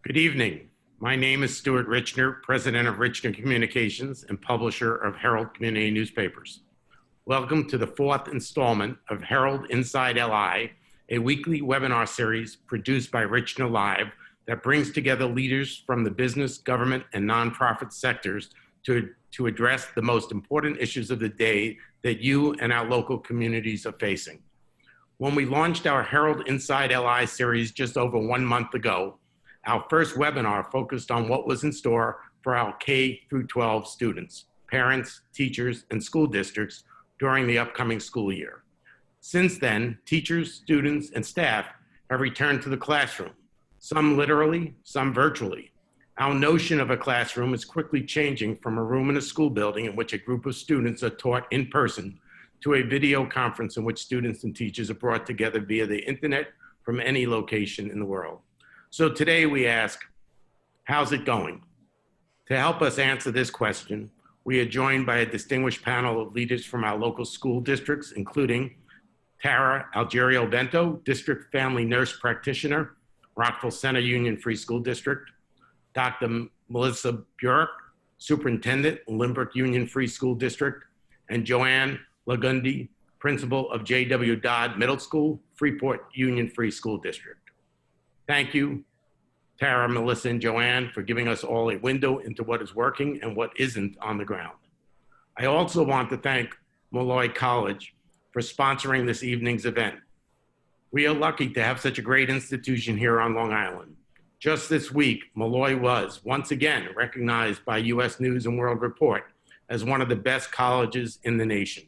Good evening. My name is Stuart Richner, President of Richner Communications and publisher of Herald Community Newspapers. Welcome to the fourth installment of Herald Inside LI, a weekly webinar series produced by Richner Live that brings together leaders from the business, government, and nonprofit sectors to address the most important issues of the day that you and our local communities are facing. When we launched our Herald Inside LI series just over 1 month ago, our first webinar focused on what was in store for our K-12 students, parents, teachers, and school districts during the upcoming school year. Since then, teachers, students, and staff have returned to the classroom, some literally, some virtually. Our notion of a classroom is quickly changing from a room in a school building in which a group of students are taught in person to a video conference in which students and teachers are brought together via the internet from any location in the world. So today we ask, how's it going? To help us answer this question, we are joined by a distinguished panel of leaders from our local school districts, including Tara Algerio-Vento, District Family Nurse Practitioner, Rockville Center Union Free School District, Dr. Melissa Burak, Superintendent, Lynbrook Union Free School District, and Johane, Ligondé, Principal of J.W. Dodd Middle School, Freeport Union Free School District. Thank you, Tara, Melissa, and Johane, for giving us all a window into what is working and what isn't on the ground. I also want to thank Molloy College for sponsoring this evening's event. We are lucky to have such a great institution here on Long Island. Just this week, Molloy was once again recognized by U.S. News and World Report as one of the best colleges in the nation.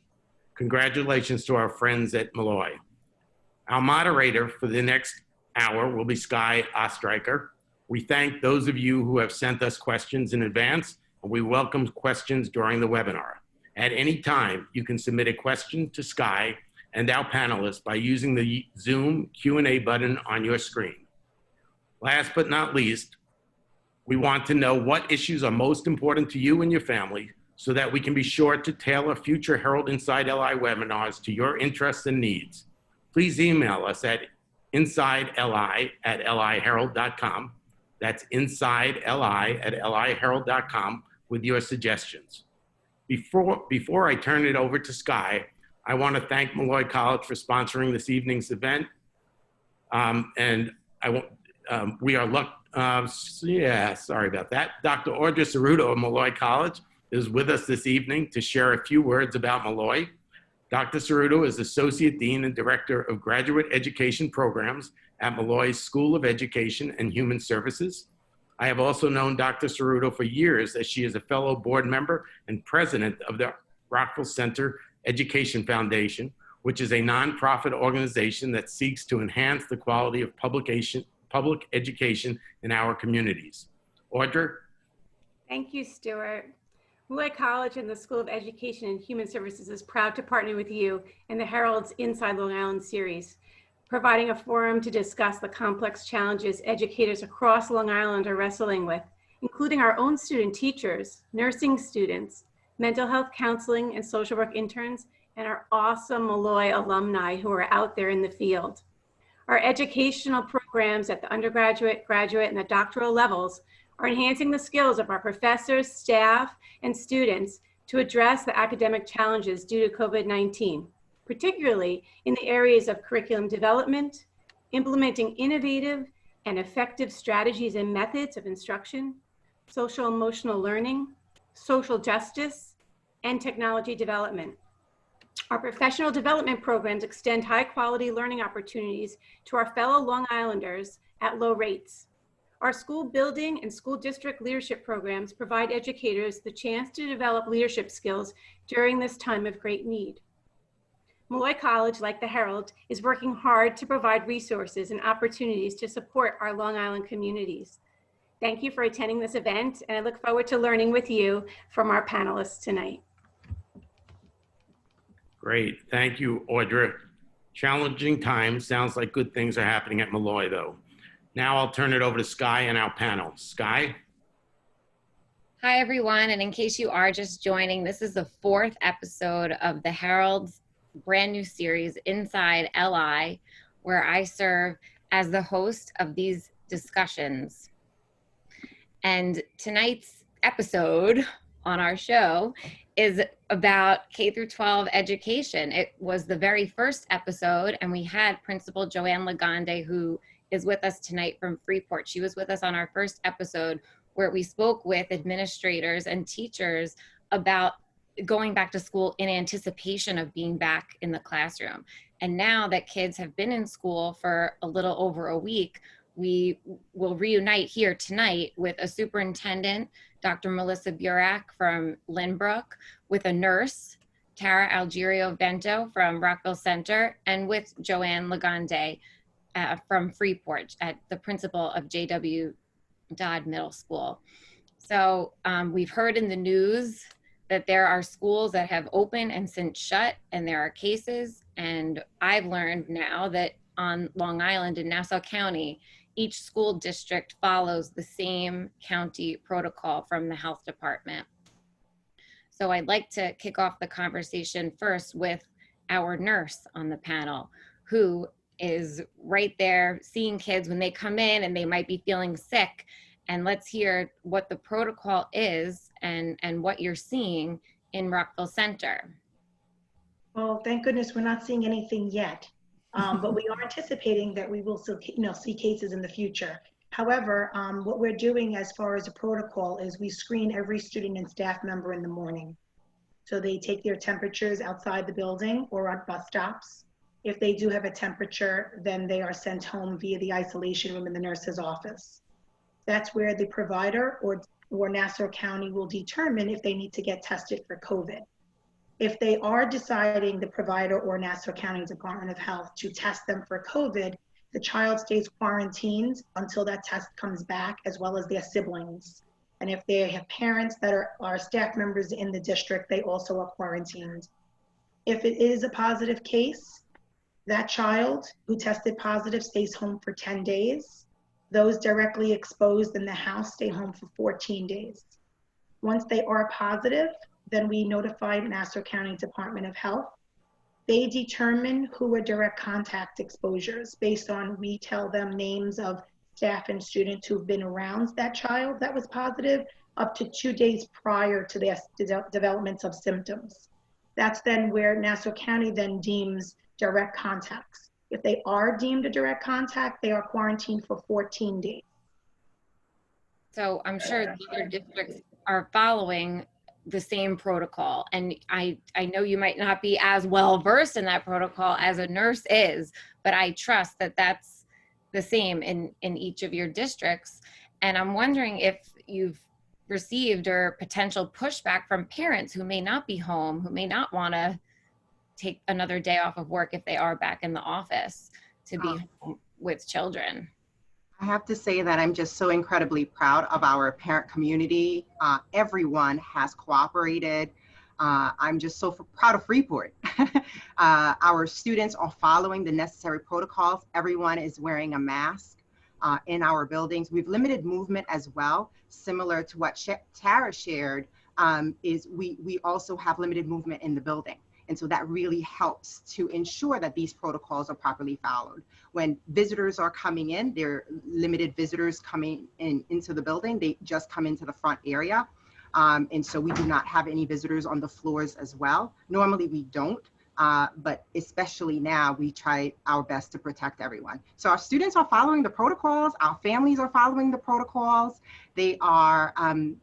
Congratulations to our friends at Molloy. Our moderator for the next hour will be Sky Ostreicher. We thank those of you who have sent us questions in advance, and we welcome questions during the webinar. At any time, you can submit a question to Sky and our panelists by using the Zoom Q&A button on your screen. Last but not least, we want to know what issues are most important to you and your family so that we can be sure to tailor future Herald Inside LI webinars to your interests and needs. Please email us at insideli@liherald.com. That's insideli@liherald.com with your suggestions. Before I turn it over to Sky, I want to thank Molloy College for sponsoring this evening's event. Sorry about that. Dr. Audra Cerruto of Molloy College is with us this evening to share a few words about Molloy. Dr. Cerruto is Associate Dean and Director of Graduate Education Programs at Molloy's School of Education and Human Services. I have also known Dr. Cerruto for years as she is a fellow board member and president of the Rockville Center Education Foundation, which is a nonprofit organization that seeks to enhance the quality of public education in our communities. Audra? Thank you, Stuart. Molloy College and the School of Education and Human Services is proud to partner with you in the Herald's Inside Long Island series, providing a forum to discuss the complex challenges educators across Long Island are wrestling with, including our own student teachers, nursing students, mental health counseling and social work interns, and our awesome Molloy alumni who are out there in the field. Our educational programs at the undergraduate, graduate, and the doctoral levels are enhancing the skills of our professors, staff, and students to address the academic challenges due to COVID-19, particularly in the areas of curriculum development, implementing innovative and effective strategies and methods of instruction, social emotional learning, social justice, and technology development. Our professional development programs extend high-quality learning opportunities to our fellow Long Islanders at low rates. Our school building and school district leadership programs provide educators the chance to develop leadership skills during this time of great need. Molloy College, like the Herald, is working hard to provide resources and opportunities to support our Long Island communities. Thank you for attending this event, and I look forward to learning with you from our panelists tonight. Great, thank you, Audra. Challenging times, sounds like good things are happening at Molloy though. Now I'll turn it over to Sky and our panel. Sky? Hi everyone, and in case you are just joining, this is the 4th episode of the Herald's brand new series, Inside LI, where I serve as the host of these discussions. And tonight's episode on our show is about K-12 education. It was the very first episode, and we had Principal Johane Ligondé, who is with us tonight from Freeport. She was with us on our first episode where we spoke with administrators and teachers about going back to school in anticipation of being back in the classroom. And now that kids have been in school for a little over a week, we will reunite here tonight with a superintendent, Dr. Melissa Burak from Lynbrook, with a nurse, Tara Algerio-Vento from Rockville Center, and with Johane Ligondé from Freeport, at the principal of J.W. Dodd Middle School. So we've heard in the news that there are schools that have opened and since shut, and there are cases. And I've learned now that on Long Island in Nassau County, each school district follows the same county protocol from the health department. So I'd like to kick off the conversation first with our nurse on the panel, who is right there seeing kids when they come in and they might be feeling sick. And let's hear what the protocol is and what you're seeing in Rockville Center. Well, thank goodness we're not seeing anything yet, but we are anticipating that we will still, see cases in the future. However, what we're doing as far as a protocol is we screen every student and staff member in the morning. So they take their temperatures outside the building or at bus stops. If they do have a temperature, then they are sent home via the isolation room in the nurse's office. That's where the provider or Nassau County will determine if they need to get tested for COVID. If they are deciding, the provider or Nassau County Department of Health, to test them for COVID, the child stays quarantined until that test comes back, as well as their siblings. And if they have parents that are staff members in the district, they also are quarantined. If it is a positive case, that child who tested positive stays home for 10 days. Those directly exposed in the house stay home for 14 days. Once they are positive, then we notify Nassau County Department of Health. They determine who are direct contact exposures based on, we tell them names of staff and students who've been around that child that was positive up to 2 days prior to the development of symptoms. That's then where Nassau County then deems direct contacts. If they are deemed a direct contact, they are quarantined for 14 days. So I'm sure the other districts are following the same protocol. And I know you might not be as well versed in that protocol as a nurse is, but I trust that that's the same in each of your districts. And I'm wondering if you've received or potential pushback from parents who may not be home, who may not want to take another day off of work if they are back in the office to be home with children. I have to say that I'm just so incredibly proud of our parent community. Everyone has cooperated. I'm just so proud of Freeport. Our students are following the necessary protocols. Everyone is wearing a mask in our buildings. We've limited movement as well, similar to what Tara shared, is we also have limited movement in the building. And so that really helps to ensure that these protocols are properly followed. When visitors are coming in, there are limited visitors coming into the building. They just come into the front area. And so we do not have any visitors on the floors as well. Normally we don't, but especially now we try our best to protect everyone. So our students are following the protocols. Our families are following the protocols. They are,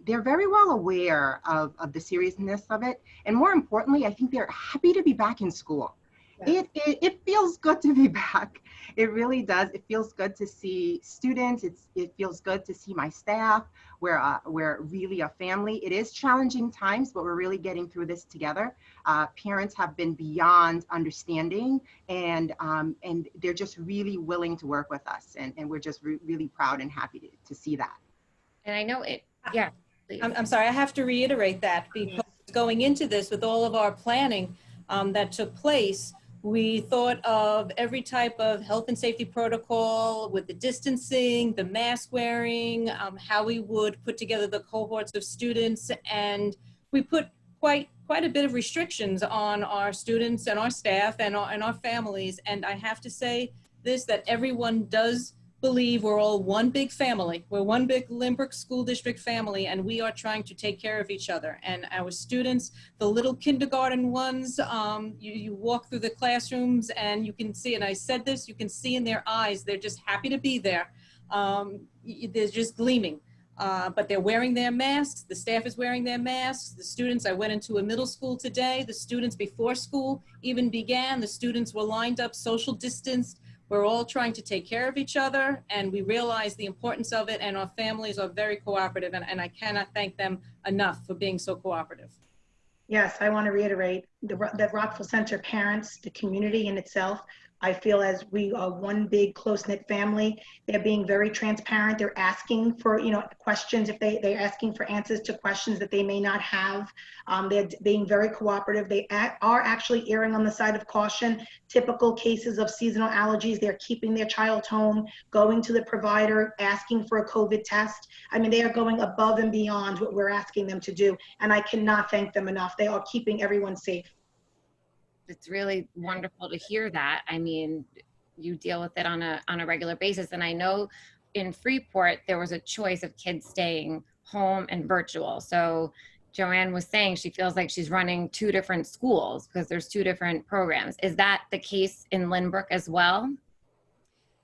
they're very well aware of the seriousness of it. And more importantly, I think they're happy to be back in school. Yes. It feels good to be back. It really does. It feels good to see students. It feels good to see my staff. We're really a family. It is challenging times, but we're really getting through this together. Parents have been beyond understanding, and they're just really willing to work with us. And we're just really proud and happy to see that. And I know it, yeah. Please. I'm sorry, I have to reiterate that, because going into this with all of our planning that took place, we thought of every type of health and safety protocol with the distancing, the mask wearing, how we would put together the cohorts of students. And we put quite a bit of restrictions on our students and our staff and our families. And I have to say this, that everyone does believe we're all one big family. We're one big Lynbrook School District family, and we are trying to take care of each other. And our students, the little kindergarten ones, you walk through the classrooms and you can see, and I said this, you can see in their eyes, they're just happy to be there. They're just gleaming. But they're wearing their masks. The staff is wearing their masks. The students, I went into a middle school today. The students before school even began, the students were lined up, social distanced. We're all trying to take care of each other, and we realize the importance of it, and our families are very cooperative, and I cannot thank them enough for being so cooperative. Yes, I want to reiterate the Rockville Center parents, the community in itself. I feel as we are one big close-knit family. They're being very transparent. They're asking for, questions if they're asking for answers to questions that they may not have. They're being very cooperative. They are actually erring on the side of caution. Typical cases of seasonal allergies, they're keeping their child home, going to the provider, asking for a COVID test. I mean, they are going above and beyond what we're asking them to do. And I cannot thank them enough. They are keeping everyone safe. It's really wonderful to hear that. I mean, you deal with it on a regular basis. And I know in Freeport, there was a choice of kids staying home and virtual. So Johane was saying she feels like she's running two different schools because there's two different programs. Is that the case in Lynbrook as well?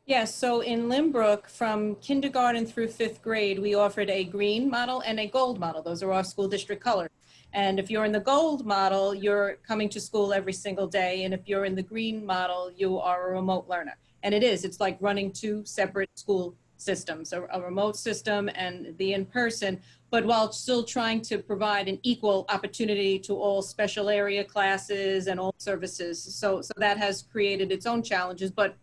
Yes, so in Lynbrook, from kindergarten through 5th grade, we offered a green model and a gold model. Those are our school district colors. And if you're in the gold model, you're coming to school every single day. And if you're in the green model, you are a remote learner. And it's like running two separate school systems, a remote system and the in-person, but while still trying to provide an equal opportunity to all special area classes and all services. So that has created its own challenges, but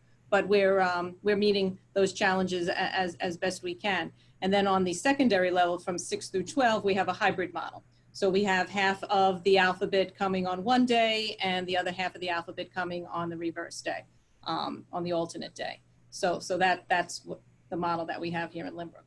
we're meeting those challenges as best we can. And then on the secondary level from 6 through 12, we have a hybrid model. So we have half of the alphabet coming on one day and the other half of the alphabet coming on the reverse day, on the alternate day. So that's what the model that we have here in Lynbrook.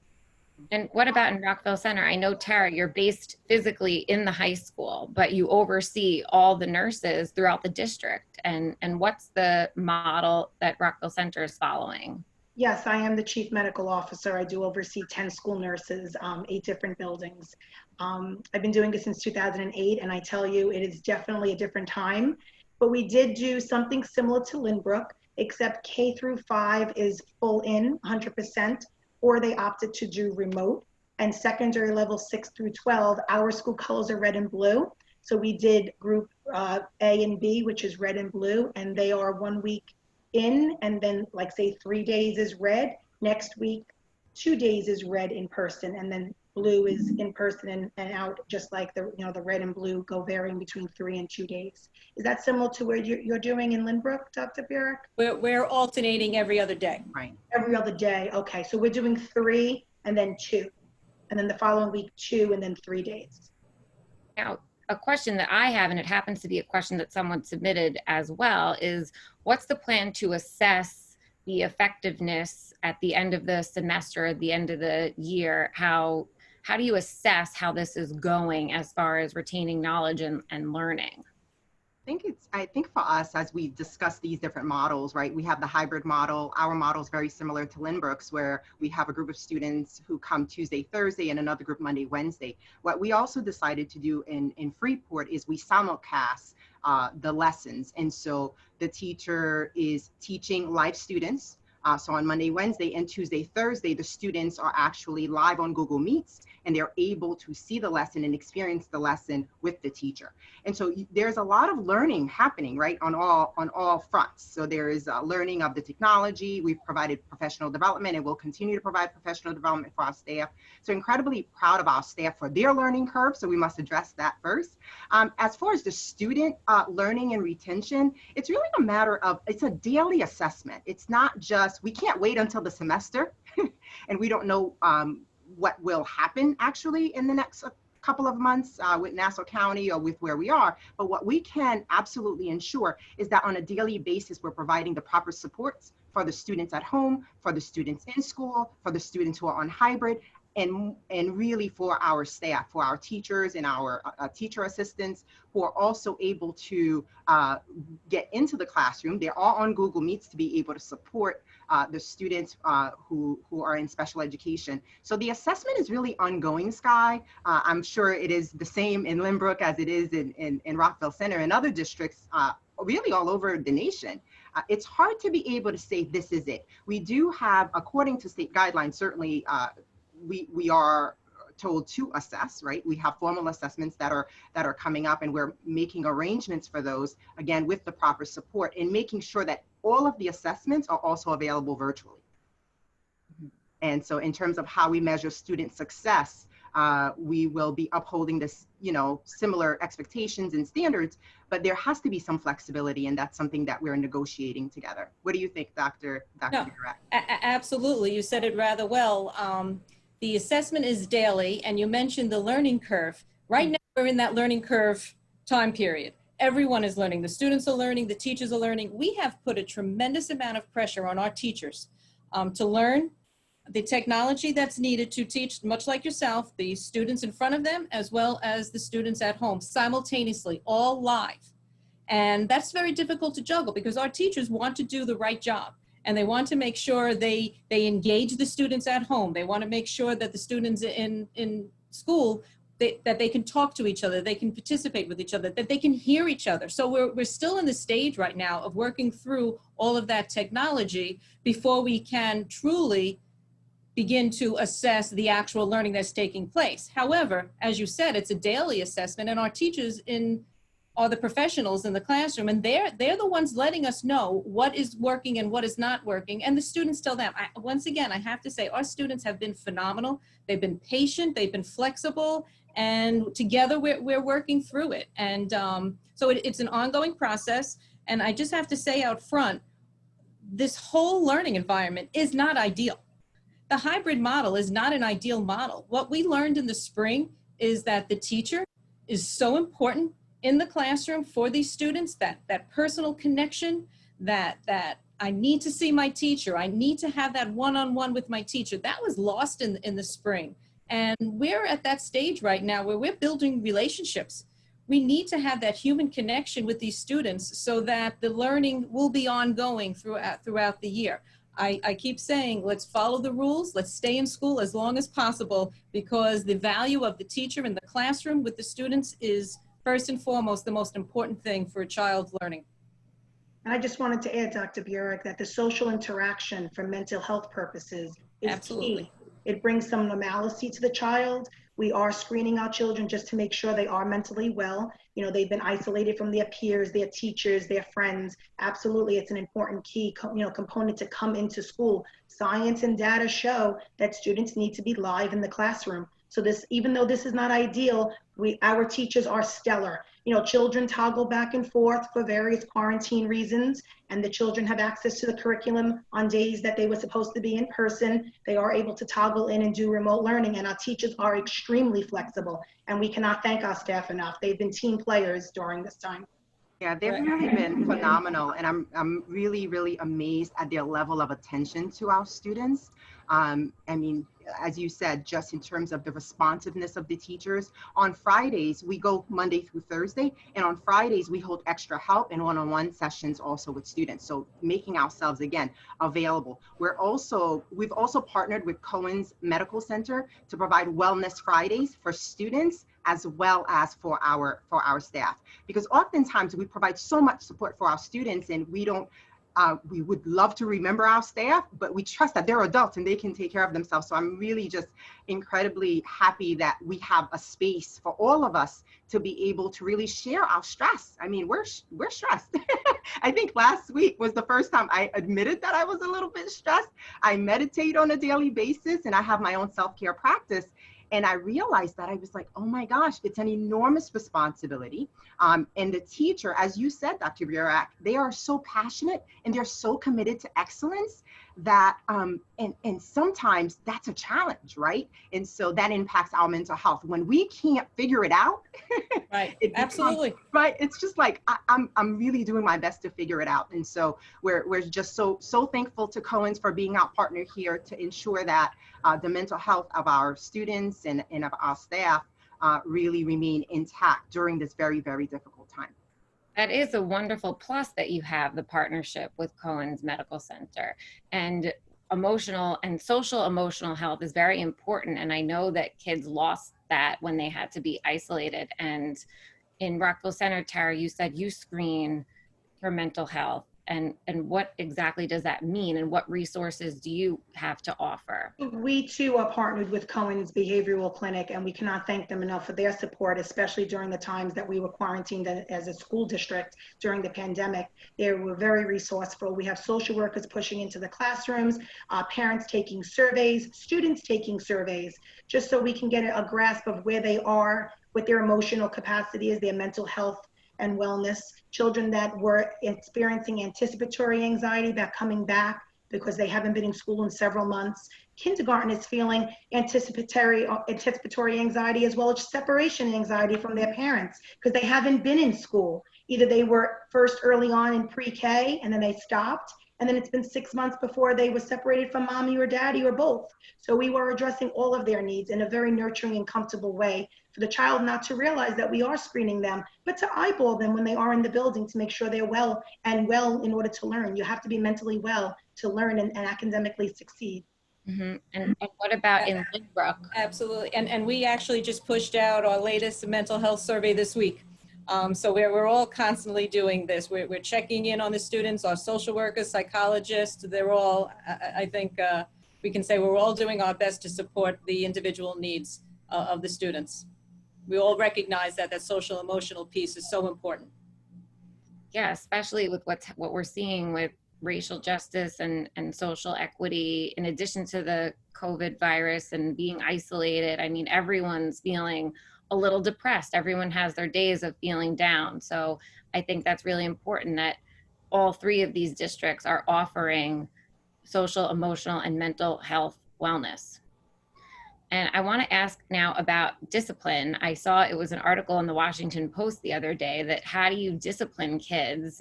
And what about in Rockville Center? I know, Tara, you're based physically in the high school, but you oversee all the nurses throughout the district. And what's the model that Rockville Center is following? Yes, I am the chief medical officer. I do oversee 10 school nurses, 8 different buildings. I've been doing this since 2008, and I tell you, it is definitely a different time. But we did do something similar to Lynbrook, except K through 5 is full in 100%, or they opted to do remote. And secondary level 6 through 12, our school colors are red and blue. So we did group A and B, which is red and blue, and they are 1 week in, and then like say 3 days is red. Next week, 2 days is red in person, and then blue is in person and out, just like the the red and blue go varying between 3 and 2 days. Is that similar to where you're doing in Lynbrook, Dr. Burak? We're alternating every other day. Right. Every other day. Okay, so we're doing 3 and then 2, and then the following week 2 and then 3 days. Now, a question that I have, and it happens to be a question that someone submitted as well, is what's the plan to assess the effectiveness at the end of the semester, at the end of the year? How do you assess how this is going as far as retaining knowledge and learning? I think for us, as we discuss these different models, right, we have the hybrid model. Our model is very similar to Lynbrook's, where we have a group of students who come Tuesday, Thursday, and another group Monday, Wednesday. What we also decided to do in Freeport is we simulcast the lessons. And so the teacher is teaching live students. So on Monday, Wednesday, and Tuesday, Thursday, the students are actually live on Google Meets, and they're able to see the lesson and experience the lesson with the teacher. And so there's a lot of learning happening, right, on all fronts. So there is learning of the technology. We've provided professional development, and we'll continue to provide professional development for our staff. So incredibly proud of our staff for their learning curve, so we must address that first. As far as the student learning and retention, it's really a matter of, it's a daily assessment. It's not just, we can't wait until the semester, and we don't know what will happen actually in the next couple of months with Nassau County or with where we are. But what we can absolutely ensure is that on a daily basis, we're providing the proper supports for the students at home, for the students in school, for the students who are on hybrid, and really for our staff, for our teachers and our teacher assistants who are also able to get into the classroom. They're all on Google Meets to be able to support the students who are in special education. So the assessment is really ongoing, Sky. I'm sure it is the same in Lynbrook as it is in Rockville Center and other districts really all over the nation. It's hard to be able to say this is it. We do have, according to state guidelines, certainly we are told to assess, right? We have formal assessments that are coming up, and we're making arrangements for those, again, with the proper support, and making sure that all of the assessments are also available virtually. And so in terms of how we measure student success, we will be upholding this, similar expectations and standards, but there has to be some flexibility, and that's something that we're negotiating together. What do you think, Dr. No, Burak? Absolutely. You said it rather well. The assessment is daily, and you mentioned the learning curve. Right now, we're in that learning curve time period. Everyone is learning. The students are learning. The teachers are learning. We have put a tremendous amount of pressure on our teachers to learn the technology that's needed to teach, much like yourself, the students in front of them, as well as the students at home, simultaneously, all live. And that's very difficult to juggle because our teachers want to do the right job. And they want to make sure they engage the students at home. They want to make sure that the students in school, that they can talk to each other, they can participate with each other, that they can hear each other. So we're still in the stage right now of working through all of that technology before we can truly begin to assess the actual learning that's taking place. However, as you said, it's a daily assessment, and our teachers are the professionals in the classroom, and they're the ones letting us know what is working and what is not working, and the students tell them. Once again, I have to say, our students have been phenomenal. They've been patient, they've been flexible, and together we're working through it. And so it's an ongoing process, and I just have to say out front, this whole learning environment is not ideal. The hybrid model is not an ideal model. What we learned in the spring is that the teacher is so important in the classroom for these students, that personal connection, that I need to see my teacher, I need to have that one-on-one with my teacher. That was lost in the spring. And we're at that stage right now where we're building relationships. We need to have that human connection with these students so that the learning will be ongoing throughout the year. I keep saying, let's follow the rules, let's stay in school as long as possible, because the value of the teacher in the classroom with the students is first and foremost the most important thing for a child's learning. And I just wanted to add, Dr. Burak, that the social interaction for mental health purposes is Absolutely key. It brings some normalcy to the child. We are screening our children just to make sure they are mentally well. They've been isolated from their peers, their teachers, their friends. Absolutely, it's an important key component to come into school. Science and data show that students need to be live in the classroom. So even though this is not ideal, our teachers are stellar. Children toggle back and forth for various quarantine reasons, and the children have access to the curriculum on days that they were supposed to be in person. They are able to toggle in and do remote learning, and our teachers are extremely flexible, and we cannot thank our staff enough. They've been team players during this time. Yeah, they've really been phenomenal, and I'm really, really amazed at their level of attention to our students. I mean, as you said, just in terms of the responsiveness of the teachers, on Fridays, we go Monday through Thursday, and on Fridays, we hold extra help and one-on-one sessions also with students. So making ourselves, again, available. We've also partnered with Cohen's Medical Center to provide Wellness Fridays for students as well as for our staff. Because oftentimes we provide so much support for our students, and we would love to remember our staff, but we trust that they're adults and they can take care of themselves. So I'm really just incredibly happy that we have a space for all of us to be able to really share our stress. I mean, we're stressed. I think last week was the first time I admitted that I was a little bit stressed. I meditate on a daily basis, and I have my own self-care practice. And I realized that I was like, oh my gosh, it's an enormous responsibility. And the teacher, as you said, Dr. Burak, they are so passionate and they're so committed to excellence that, and sometimes that's a challenge, right? And so that impacts our mental health. When we can't figure it out, Right, it becomes, absolutely. right? It's just like, I'm really doing my best to figure it out. And so we're just so thankful to Cohen's for being our partner here to ensure that the mental health of our students and of our staff really remain intact during this very, very difficult time. That is a wonderful plus that you have the partnership with Cohen's Medical Center. And emotional and social emotional health is very important. And I know that kids lost that when they had to be isolated. And in Rockville Center, Tara, you said you screen for mental health. And what exactly does that mean? And what resources do you have to offer? We too are partnered with Cohen's Behavioral Clinic, and we cannot thank them enough for their support, especially during the times that we were quarantined as a school district during the pandemic. They were very resourceful. We have social workers pushing into the classrooms, parents taking surveys, students taking surveys, just so we can get a grasp of where they are, what their emotional capacity is, their mental health and wellness. Children that were experiencing anticipatory anxiety about coming back because they haven't been in school in several months. Kindergarten is feeling anticipatory anxiety as well as separation anxiety from their parents because they haven't been in school. Either they were first early on in pre-K and then they stopped, and then it's been 6 months before they were separated from mommy or daddy or both. So we were addressing all of their needs in a very nurturing and comfortable way for the child not to realize that we are screening them, but to eyeball them when they are in the building to make sure they're well in order to learn. You have to be mentally well to learn and academically succeed. Mm-hmm. And what about in Lynbrook? Absolutely. And we actually just pushed out our latest mental health survey this week. So we're all constantly doing this. We're checking in on the students, our social workers, psychologists. They're all, I think we can say we're all doing our best to support the individual needs of the students. We all recognize that that social emotional piece is so important. Yeah, especially with what we're seeing with racial justice and social equity, in addition to the COVID virus and being isolated. I mean, everyone's feeling a little depressed. Everyone has their days of feeling down. So I think that's really important that all three of these districts are offering social, emotional, and mental health wellness. And I want to ask now about discipline. I saw it was an article in the Washington Post the other day that how do you discipline kids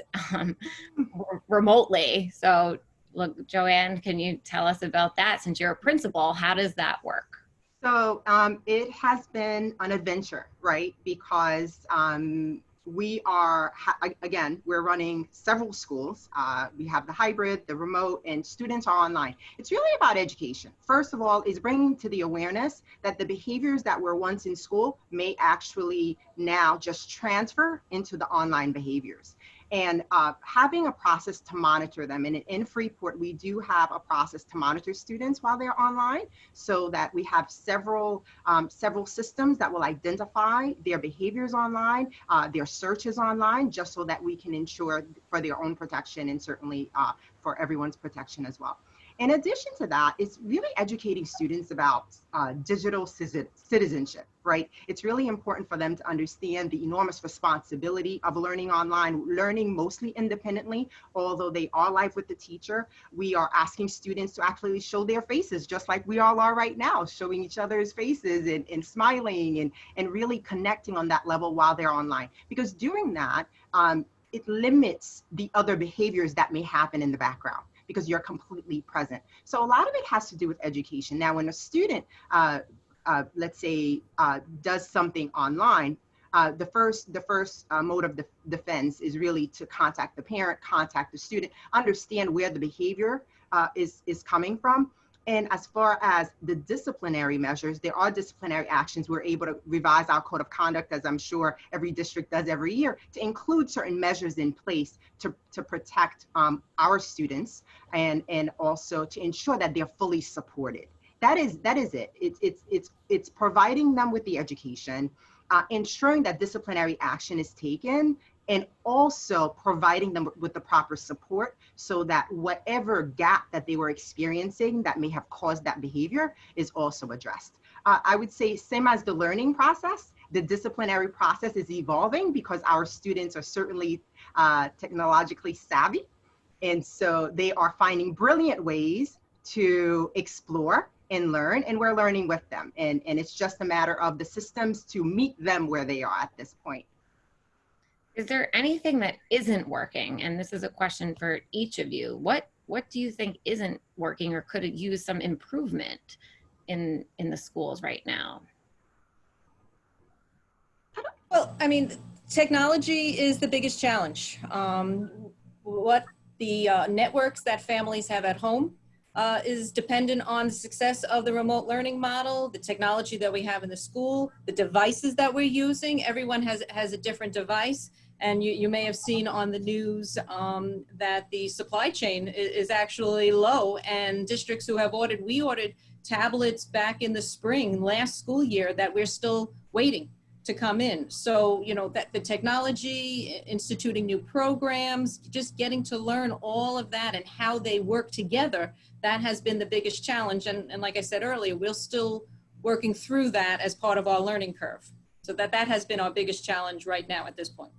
remotely? So look, Johane, can you tell us about that? Since you're a principal, how does that work? So it has been an adventure, right? Because we are, again, we're running several schools. We have the hybrid, the remote, and students are online. It's really about education. First of all, is bringing to the awareness that the behaviors that were once in school may actually now just transfer into the online behaviors. And having a process to monitor them. And in Freeport, we do have a process to monitor students while they're online, so that we have several systems that will identify their behaviors online, their searches online, just so that we can ensure for their own protection and certainly for everyone's protection as well. In addition to that, it's really educating students about digital citizenship, right? It's really important for them to understand the enormous responsibility of learning online, learning mostly independently, although they are live with the teacher. We are asking students to actually show their faces, just like we all are right now, showing each other's faces and smiling and really connecting on that level while they're online. Because doing that, it limits the other behaviors that may happen in the background, because you're completely present. So a lot of it has to do with education. Now, when a student, let's say, does something online, the first mode of defense is really to contact the parent, contact the student, understand where the behavior is coming from. And as far as the disciplinary measures, there are disciplinary actions. We're able to revise our code of conduct, as I'm sure every district does every year, to include certain measures in place to protect our students and also to ensure that they're fully supported. That is it. It's providing them with the education, ensuring that disciplinary action is taken, and also providing them with the proper support so that whatever gap that they were experiencing that may have caused that behavior is also addressed. I would say, same as the learning process, the disciplinary process is evolving because our students are certainly technologically savvy. And so they are finding brilliant ways to explore and learn, and we're learning with them. And it's just a matter of the systems to meet them where they are at this point. Is there anything that isn't working? And this is a question for each of you. What do you think isn't working or could it use some improvement in the schools right now? Well, I mean, technology is the biggest challenge. What the networks that families have at home is dependent on the success of the remote learning model, the technology that we have in the school, the devices that we're using. Everyone has a different device. And you may have seen on the news that the supply chain is actually low, and districts who have we ordered tablets back in the spring last school year that we're still waiting to come in. So, you know, that the technology, instituting new programs, just getting to learn all of that and how they work together, that has been the biggest challenge. And like I said earlier, we're still working through that as part of our learning curve. So that has been our biggest challenge right now at this point.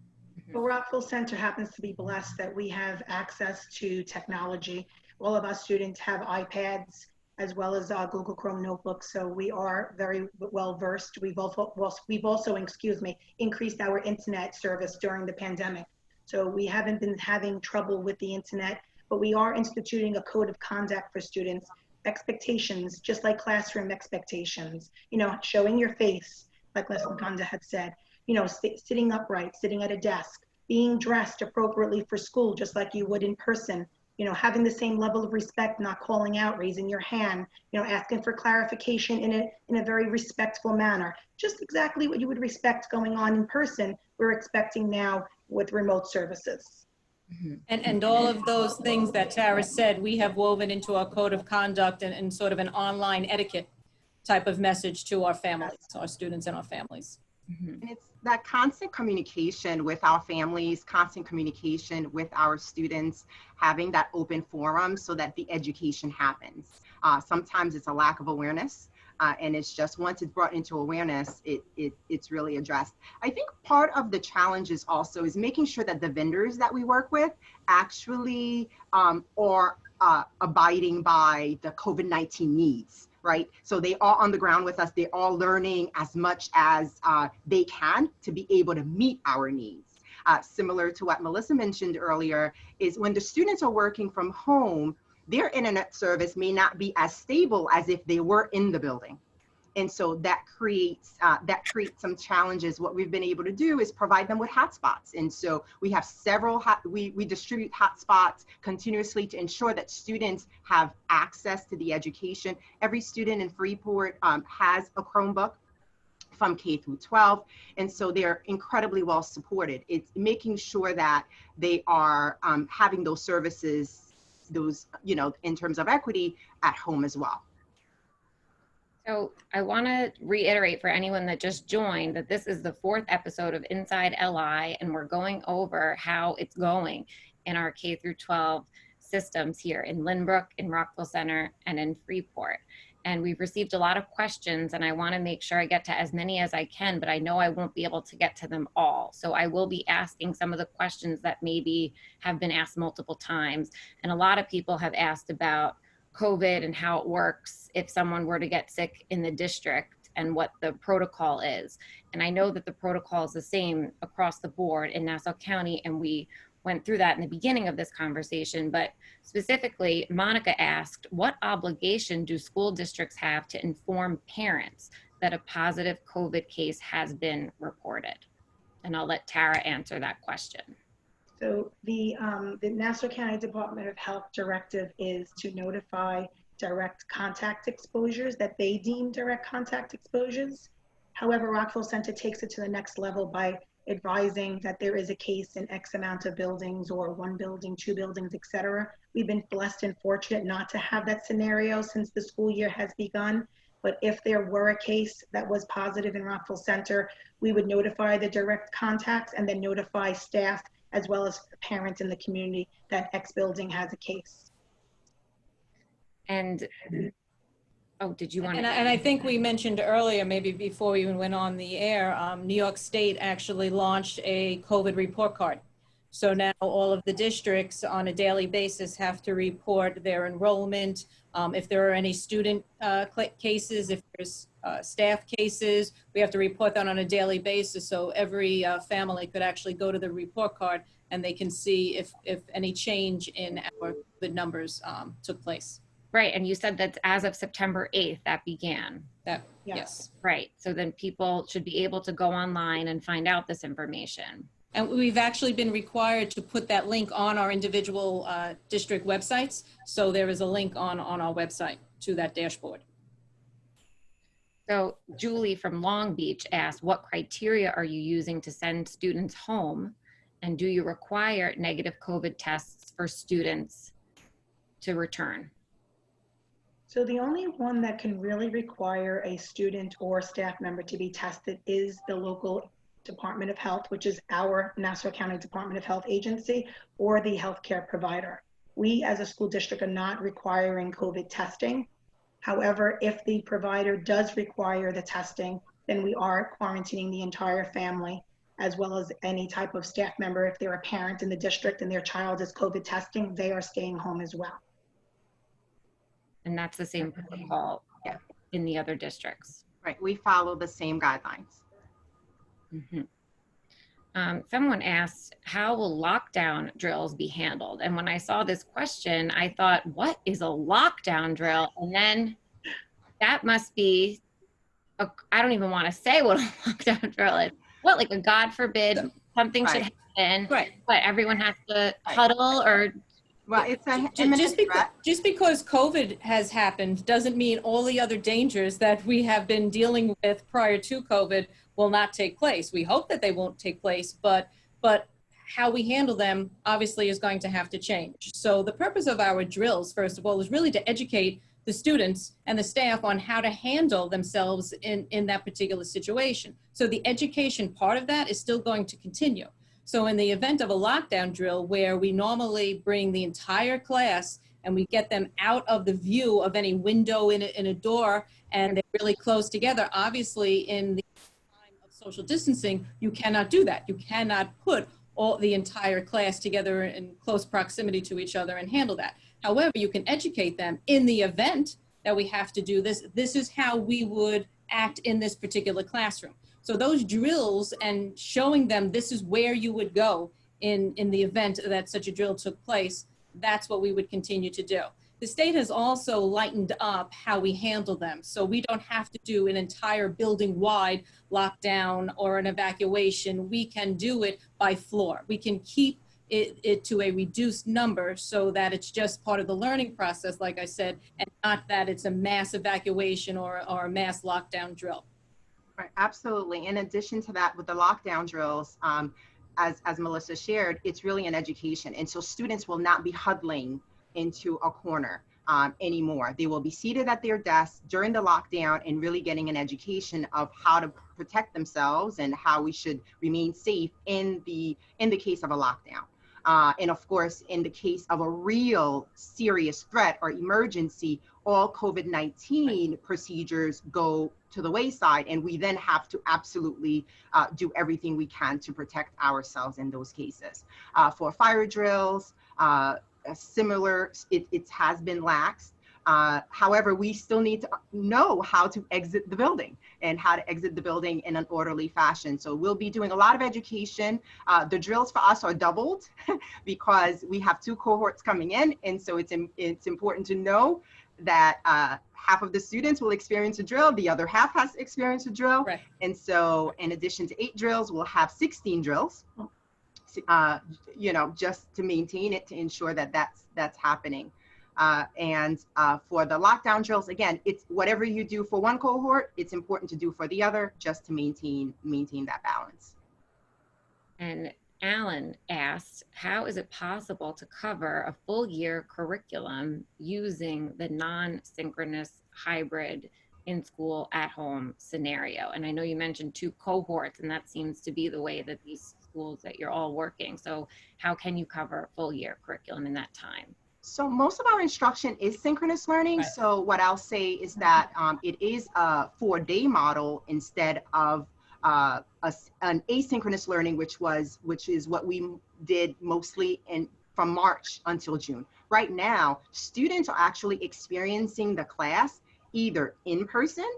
Well, Rockville Center happens to be blessed that we have access to technology. All of our students have iPads as well as Google Chrome notebooks, so we are very well versed. We've also, increased our internet service during the pandemic. So we haven't been having trouble with the internet, but we are instituting a code of conduct for students, expectations, just like classroom expectations, you know, showing your face, like Leslie Gonda had said, you know, sitting upright, sitting at a desk, being dressed appropriately for school, just like you would in person, you know, having the same level of respect, not calling out, raising your hand, you know, asking for clarification in a very respectful manner. Just exactly what you would respect going on in person, we're expecting now with remote services. And all of those things that Tara said, we have woven into our code of conduct and sort of an online etiquette type of message to our families, our students and our families. And it's that constant communication with our families, constant communication with our students, having that open forum so that the education happens. Sometimes it's a lack of awareness, and it's just once it's brought into awareness, it's really addressed. I think part of the challenges also is making sure that the vendors that we work with actually are abiding by the COVID-19 needs. Right? So they are on the ground with us. They are learning as much as they can to be able to meet our needs. Similar to what Melissa mentioned earlier, is when the students are working from home, their internet service may not be as stable as if they were in the building. And so that creates some challenges. What we've been able to do is provide them with hotspots. And so we have several, we distribute hotspots continuously to ensure that students have access to the education. Every student in Freeport has a Chromebook from K-12. And so they're incredibly well supported. It's making sure that they are having those services, you know, in terms of equity at home as well. So I want to reiterate for anyone that just joined that this is the 4th episode of Inside LI, and we're going over how it's going in our K-12 systems here in Lynbrook, in Rockville Center, and in Freeport. And we've received a lot of questions, and I want to make sure I get to as many as I can, but I know I won't be able to get to them all. So I will be asking some of the questions that maybe have been asked multiple times. And a lot of people have asked about COVID and how it works if someone were to get sick in the district and what the protocol is. And I know that the protocol is the same across the board in Nassau County, and we went through that in the beginning of this conversation, but specifically, Monica asked, what obligation do school districts have to inform parents that a positive COVID case has been reported? And I'll let Tara answer that question. So the Nassau County Department of Health directive is to notify direct contact exposures that they deem direct contact exposures. However, Rockville Center takes it to the next level by advising that there is a case in X amount of buildings, or 1 building, 2 buildings, etc. We've been blessed and fortunate not to have that scenario since the school year has begun. But if there were a case that was positive in Rockville Center, we would notify the direct contacts and then notify staff as well as parents in the community that X building has a case. And, oh, did you want to? And I think we mentioned earlier, maybe before we even went on the air, New York State actually launched a COVID report card So now all of the districts on a daily basis have to report their enrollment. If there are any student cases, if there's staff cases, we have to report that on a daily basis. So every family could actually go to the report card and they can see if any change in our COVID numbers took place. Right, and you said that as of September 8th, that began. That, Yes. yes. Right, so then people should be able to go online and find out this information. And we've actually been required to put that link on our individual district websites. So there is a link on our website to that dashboard. So Julie from Long Beach asked, what criteria are you using to send students home? And do you require negative COVID tests for students to return? So the only one that can really require a student or staff member to be tested is the local Department of Health, which is our Nassau County Department of Health agency, or the healthcare provider. We as a school district are not requiring COVID testing. However, if the provider does require the testing, then we are quarantining the entire family, as well as any type of staff member. If they're a parent in the district and their child is COVID testing, they are staying home as well. And that's the same protocol in the other districts. Right, we follow the same guidelines. Mm-hmm. Someone asked, how will lockdown drills be handled? And when I saw this question, I thought, what is a lockdown drill? And then that must be, I don't even want to say what a lockdown drill is. What, like a God forbid, something should happen, Right. but everyone has to huddle or? Well, it's a just because COVID has happened doesn't mean all the other dangers that we have been dealing with prior to COVID will not take place. We hope that they won't take place, but how we handle them obviously is going to have to change. So the purpose of our drills, first of all, is really to educate the students and the staff on how to handle themselves in that particular situation. So the education part of that is still going to continue. So in the event of a lockdown drill where we normally bring the entire class and we get them out of the view of any window in a door and they're really close together, obviously in the time of social distancing, you cannot do that. You cannot put the entire class together in close proximity to each other and handle that. However, you can educate them in the event that we have to do this. This is how we would act in this particular classroom. So those drills and showing them this is where you would go in the event that such a drill took place, that's what we would continue to do. The state has also lightened up how we handle them. So we don't have to do an entire building-wide lockdown or an evacuation. We can do it by floor. We can keep it to a reduced number so that it's just part of the learning process, like I said, and not that it's a mass evacuation or a mass lockdown drill. Right, absolutely. In addition to that, with the lockdown drills, as Melissa shared, it's really an education. And so students will not be huddling into a corner anymore. They will be seated at their desks during the lockdown and really getting an education of how to protect themselves and how we should remain safe in the case of a lockdown. And of course, in the case of a real serious threat or emergency, all COVID-19 procedures go to the wayside, and we then have to absolutely do everything we can to protect ourselves in those cases. For fire drills, similar, it has been laxed. However, we still need to know how to exit the building and how to exit the building in an orderly fashion. So we'll be doing a lot of education. The drills for us are doubled because we have 2 cohorts coming in. And so it's important to know that half of the students will experience a drill, the other half has experienced a drill. Right. And so in addition to 8 drills, we'll have 16 drills. Just to maintain it, to ensure that that's happening. And for the lockdown drills, again, it's whatever you do for one cohort, it's important to do for the other, just to maintain that balance. And Alan asked, how is it possible to cover a full year curriculum using the non-synchronous hybrid in-school at-home scenario? And I know you mentioned 2 cohorts, and that seems to be the way that these schools that you're all working. So how can you cover a full year curriculum in that time? So most of our instruction is synchronous learning. Right. So what I'll say is that it is a 4-day model instead of an asynchronous learning, which is what we did mostly from March until June. Right now, students are actually experiencing the class either in person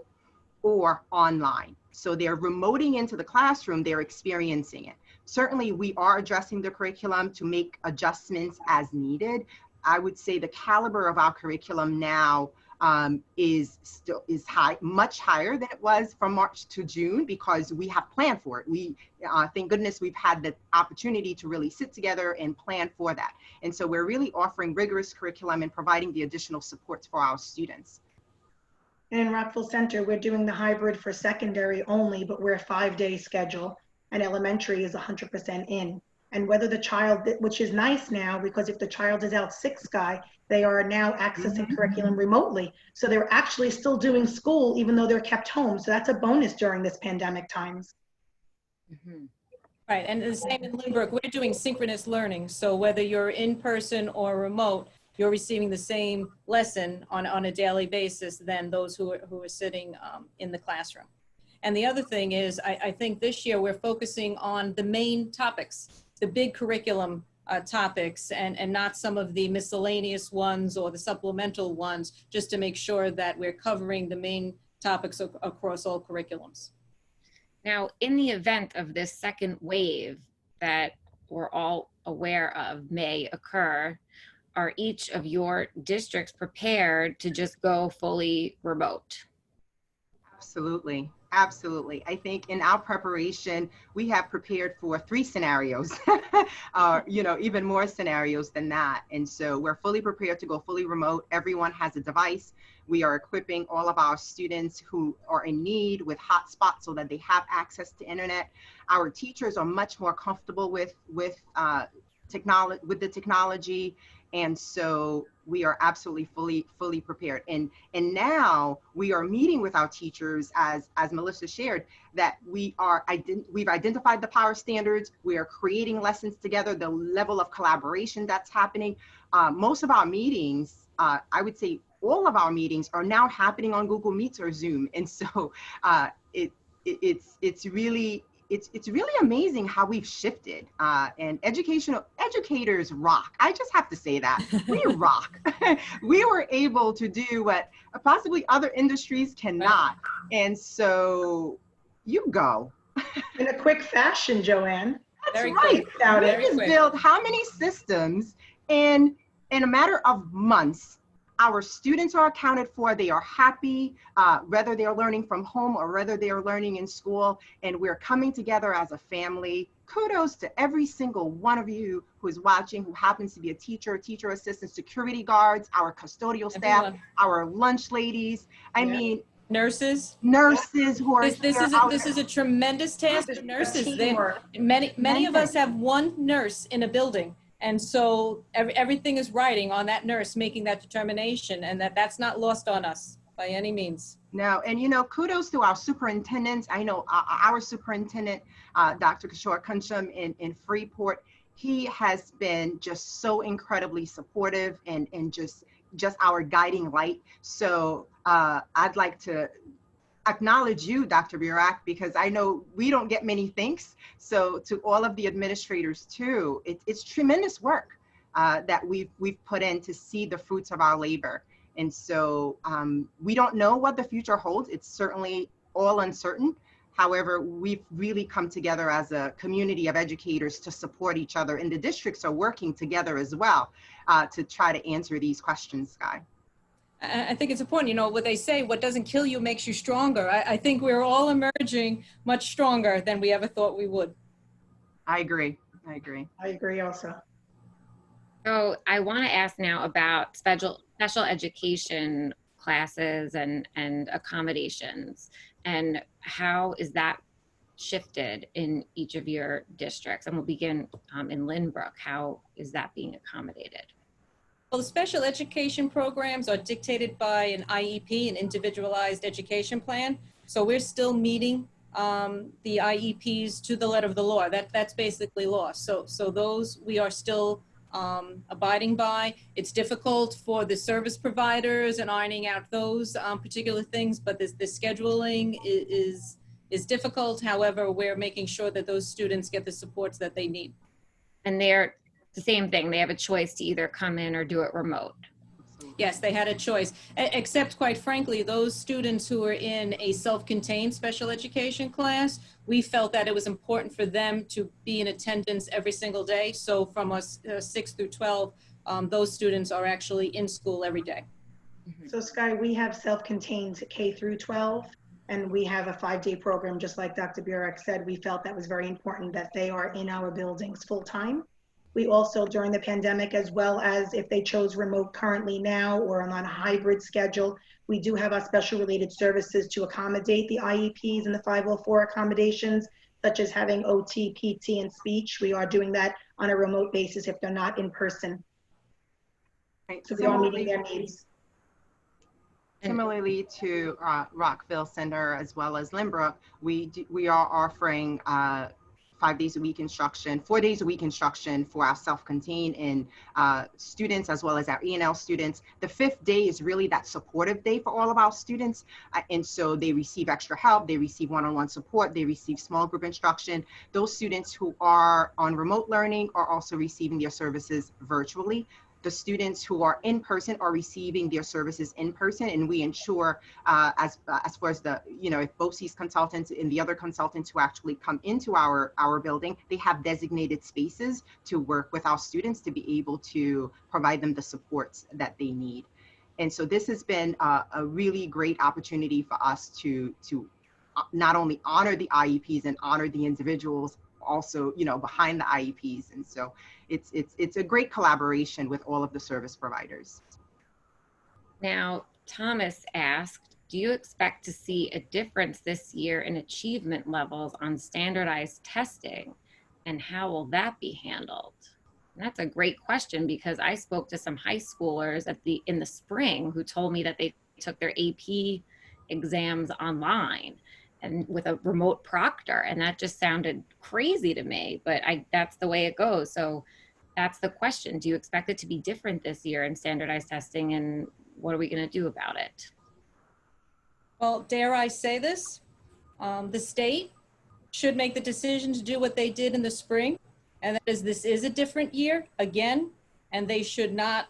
or online. So they're remoting into the classroom, they're experiencing it. Certainly, we are addressing the curriculum to make adjustments as needed. I would say the caliber of our curriculum now is high, much higher than it was from March to June, because we have planned for it. We, thank goodness, we've had the opportunity to really sit together and plan for that. And so we're really offering rigorous curriculum and providing the additional supports for our students. In Rockville Center, we're doing the hybrid for secondary only, but we're a 5-day schedule, and elementary is 100% in. And whether the child, which is nice now, because if the child is out sick, Sky, they are now accessing curriculum remotely. So they're actually still doing school, even though they're kept home. So that's a bonus during this pandemic times. Right, and the same in Lynbrook, we're doing synchronous learning. So whether you're in person or remote, you're receiving the same lesson on a daily basis than those who are sitting in the classroom. And the other thing is, I think this year we're focusing on the main topics, the big curriculum topics, and not some of the miscellaneous ones or the supplemental ones, just to make sure that we're covering the main topics across all curriculums. Now, in the event of this second wave that we're all aware of may occur, are each of your districts prepared to just go fully remote? Absolutely. Absolutely. I think in our preparation, we have prepared for 3 scenarios, even more scenarios than that. And so we're fully prepared to go fully remote. Everyone has a device. We are equipping all of our students who are in need with hotspots so that they have access to internet. Our teachers are much more comfortable with the technology. And so we are absolutely fully prepared. And now we are meeting with our teachers, as Melissa shared, that we've identified the power standards. We are creating lessons together, the level of collaboration that's happening. Most of our meetings, I would say all of our meetings, are now happening on Google Meets or Zoom. And so it's really amazing how we've shifted, and educators rock. I just have to say that. We rock. We were able to do what possibly other industries cannot. And so you go. In a quick fashion, Johane. That's Very right. quick. We just built how many systems, and in a matter of months, our students are accounted for. They are happy, whether they're learning from home or whether they are learning in school, and we're coming together as a family. Kudos to every single one of you who is watching, who happens to be a teacher assistant, security guards, our custodial staff, our lunch ladies. I mean, nurses who are this is a tremendous task for nurses. Many of us have one nurse in a building. And so everything is riding on that nurse making that determination, and that's not lost on us by any means. No, and kudos to our superintendents. I know our superintendent, Dr. Kishore Kuncham in Freeport, he has been just so incredibly supportive and just our guiding light. So I'd like to acknowledge you, Dr. Burak, because I know we don't get many thanks. So to all of the administrators too, it's tremendous work that we've put in to see the fruits of our labor. And so we don't know what the future holds. It's certainly all uncertain. However, we've really come together as a community of educators to support each other, and the districts are working together as well to try to answer these questions, Sky. I think it's important, what they say, what doesn't kill you makes you stronger. I think we're all emerging much stronger than we ever thought we would. I agree also. So I want to ask now about special education classes and accommodations, and how is that shifted in each of your districts? And we'll begin in Lynbrook. How is that being accommodated? Well, the special education programs are dictated by an IEP, an individualized education plan. So we're still meeting the IEPs to the letter of the law. That's basically law. So those we are still abiding by. It's difficult for the service providers and ironing out those particular things, but the scheduling is difficult. However, we're making sure that those students get the supports that they need. And they're the same thing. They have a choice to either come in or do it remote. Yes, they had a choice, except quite frankly, those students who were in a self-contained special education class, we felt that it was important for them to be in attendance every single day. So from us 6 through 12, those students are actually in school every day. So Sky, we have self-contained K through 12, and we have a 5-day program, just like Dr. Burak said. We felt that was very important that they are in our buildings full-time. We also, during the pandemic, as well as if they chose remote currently now or on a hybrid schedule, we do have our special related services to accommodate the IEPs and the 504 accommodations, such as having OT, PT, and speech. We are doing that on a remote basis if they're not in person. Right. So we are meeting their needs. Similarly to Rockville Center as well as Lynbrook, we are offering 5 days a week instruction, 4 days a week instruction for our self-contained and students as well as our E&L students. The 5th day is really that supportive day for all of our students. And so they receive extra help, they receive one-on-one support, they receive small group instruction. Those students who are on remote learning are also receiving their services virtually. The students who are in person are receiving their services in person, and we ensure as far as the, if BOCES consultants and the other consultants who actually come into our building, they have designated spaces to work with our students to be able to provide them the supports that they need. And so this has been a really great opportunity for us to not only honor the IEPs and honor the individuals also, behind the IEPs. And so it's a great collaboration with all of the service providers. Now, Thomas asked, do you expect to see a difference this year in achievement levels on standardized testing, and how will that be handled? And that's a great question, because I spoke to some high schoolers in the spring who told me that they took their AP exams online and with a remote proctor, and that just sounded crazy to me, but that's the way it goes. So that's the question. Do you expect it to be different this year in standardized testing, and what are we going to do about it? Well, dare I say this? The state should make the decision to do what they did in the spring, and that is, this is a different year again, and they should not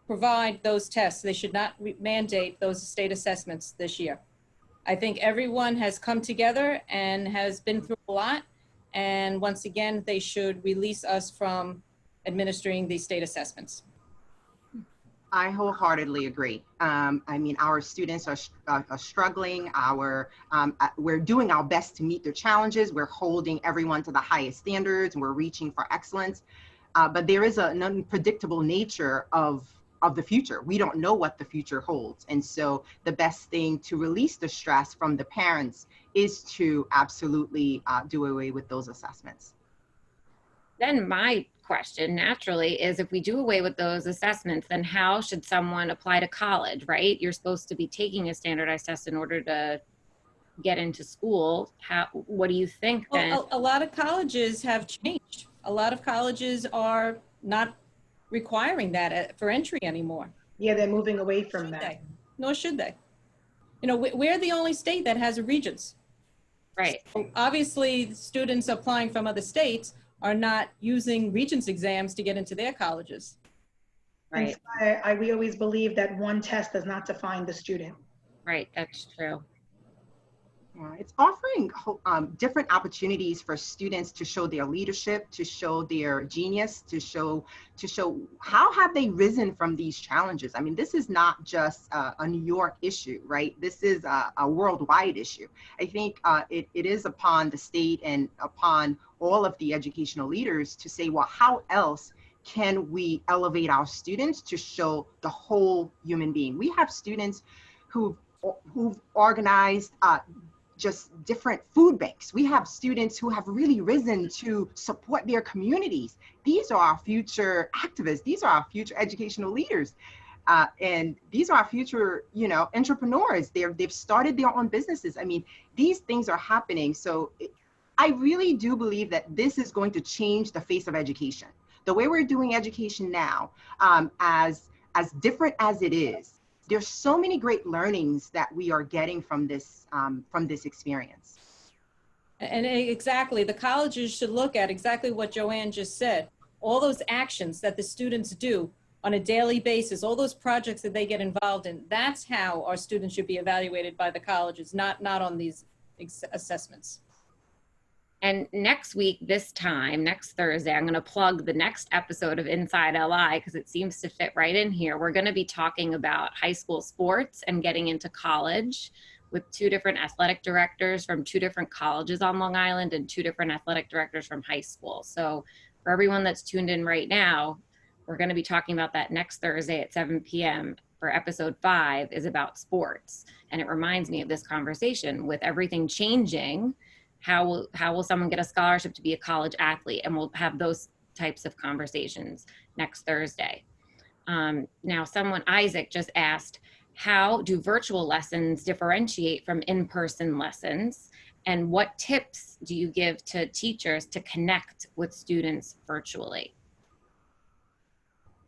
provide those tests. They should not mandate those state assessments this year. I think everyone has come together and has been through a lot, and once again, they should release us from administering these state assessments. I wholeheartedly agree. I mean, our students are struggling. We're doing our best to meet their challenges. We're holding everyone to the highest standards, and we're reaching for excellence. But there is an unpredictable nature of the future. We don't know what the future holds. And so the best thing to release the stress from the parents is to absolutely do away with those assessments. Then my question naturally is, if we do away with those assessments, then how should someone apply to college, right? You're supposed to be taking a standardized test in order to get into school. What do you think then? Well, a lot of colleges have changed. A lot of colleges are not requiring that for entry anymore. Yeah, they're moving away from that. Nor should they. We're the only state that has a Regents. Right. So obviously, students applying from other states are not using Regents exams to get into their colleges. Right. And we always believe that one test does not define the student. Right, that's true. It's offering different opportunities for students to show their leadership, to show their genius, to show how have they risen from these challenges. I mean, this is not just a New York issue, right? This is a worldwide issue. I think it is upon the state and upon all of the educational leaders to say, well, how else can we elevate our students to show the whole human being? We have students who've organized just different food banks. We have students who have really risen to support their communities. These are our future activists. These are our future educational leaders. And these are our future, entrepreneurs. They've started their own businesses. I mean, these things are happening. So I really do believe that this is going to change the face of education. The way we're doing education now, as different as it is, there's so many great learnings that we are getting from this experience. And exactly, the colleges should look at exactly what Johane just said. All those actions that the students do on a daily basis, all those projects that they get involved in, that's how our students should be evaluated by the colleges, not on these assessments. And next week, this time, next Thursday, I'm going to plug the next episode of Inside LI because it seems to fit right in here. We're going to be talking about high school sports and getting into college with 2 different athletic directors from 2 different colleges on Long Island and 2 different athletic directors from high school. So for everyone that's tuned in right now, we're going to be talking about that next Thursday at 7 p.m. for episode 5 is about sports. And it reminds me of this conversation with everything changing. How will someone get a scholarship to be a college athlete? And we'll have those types of conversations next Thursday. Now, Isaac just asked, how do virtual lessons differentiate from in-person lessons? And what tips do you give to teachers to connect with students virtually?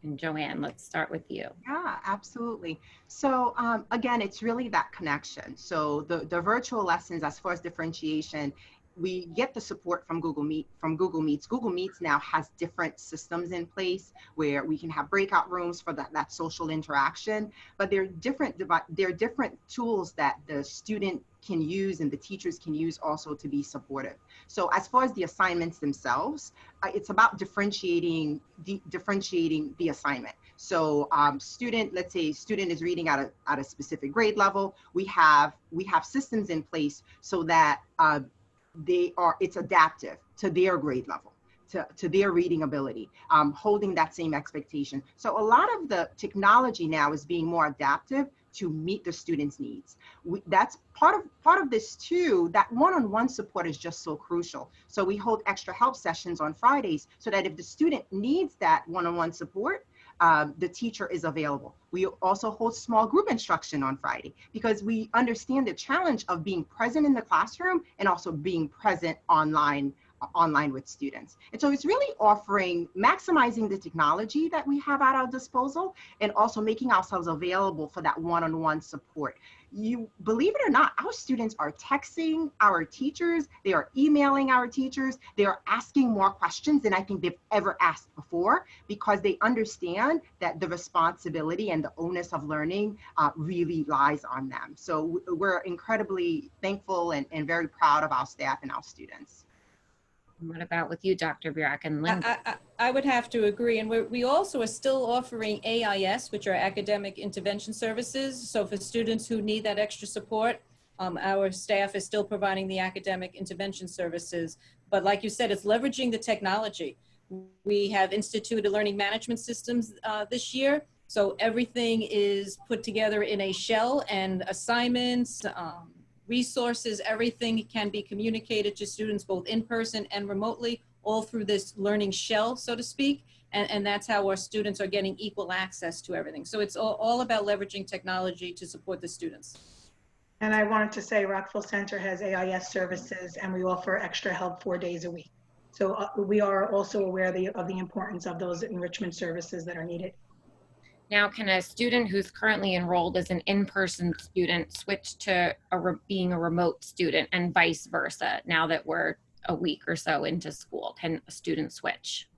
And Johane, let's start with you. Yeah, absolutely. So again, it's really that connection. So the virtual lessons, as far as differentiation, we get the support from Google Meets. Google Meets now has different systems in place where we can have breakout rooms for that social interaction, but there are different tools that the student can use and the teachers can use also to be supportive. So as far as the assignments themselves, it's about differentiating the assignment. So let's say student is reading at a specific grade level. We have systems in place so that it's adaptive to their grade level, to their reading ability, holding that same expectation. So a lot of the technology now is being more adaptive to meet the students' needs. That's part of this too. That one-on-one support is just so crucial. So we hold extra help sessions on Fridays so that if the student needs that one-on-one support, the teacher is available. We also hold small group instruction on Friday because we understand the challenge of being present in the classroom and also being present online with students. And so it's really maximizing the technology that we have at our disposal and also making ourselves available for that one-on-one support. You believe it or not, our students are texting our teachers, they are emailing our teachers, they are asking more questions than I think they've ever asked before because they understand that the responsibility and the onus of learning really lies on them. So we're incredibly thankful and very proud of our staff and our students. What about with you, Dr. Burak and Lynbrook? I would have to agree. And we also are still offering AIS, which are academic intervention services. So for students who need that extra support, our staff is still providing the academic intervention services. But like you said, it's leveraging the technology. We have instituted learning management systems this year. So everything is put together in a shell, and assignments, resources, everything can be communicated to students both in person and remotely, all through this learning shell, so to speak. And that's how our students are getting equal access to everything. So it's all about leveraging technology to support the students. And I wanted to say Rockville Center has AIS services and we offer extra help 4 days a week. So we are also aware of the importance of those enrichment services that are needed. Now, can a student who's currently enrolled as an in-person student switch to being a remote student and vice versa now that we're a week or so into school? Can a student switch?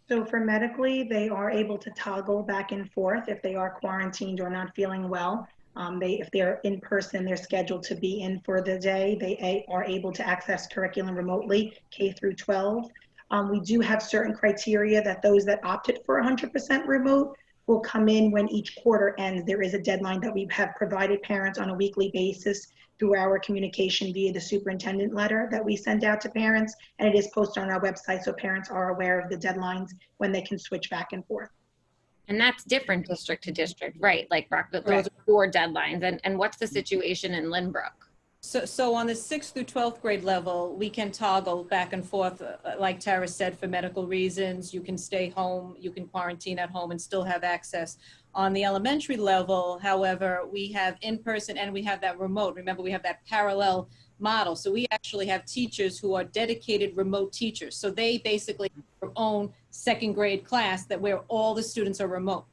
So for medically, they are able to toggle back and forth if they are quarantined or not feeling well. If they're in person, they're scheduled to be in for the day. They are able to access curriculum remotely, K through 12. We do have certain criteria that those that opted for 100% remote will come in when each quarter ends. There is a deadline that we have provided parents on a weekly basis through our communication via the superintendent letter that we send out to parents, and it is posted on our website so parents are aware of the deadlines when they can switch back and forth. And that's different district to district, right? Like Rockville, those are 4 deadlines. And what's the situation in Lynbrook? So on the 6th through 12th grade level, we can toggle back and forth, like Tara said, for medical reasons. You can stay home, you can quarantine at home and still have access. On the elementary level, however, we have in-person and we have that remote. Remember, we have that parallel model. So we actually have teachers who are dedicated remote teachers. So they basically have their own 2nd grade class where all the students are remote.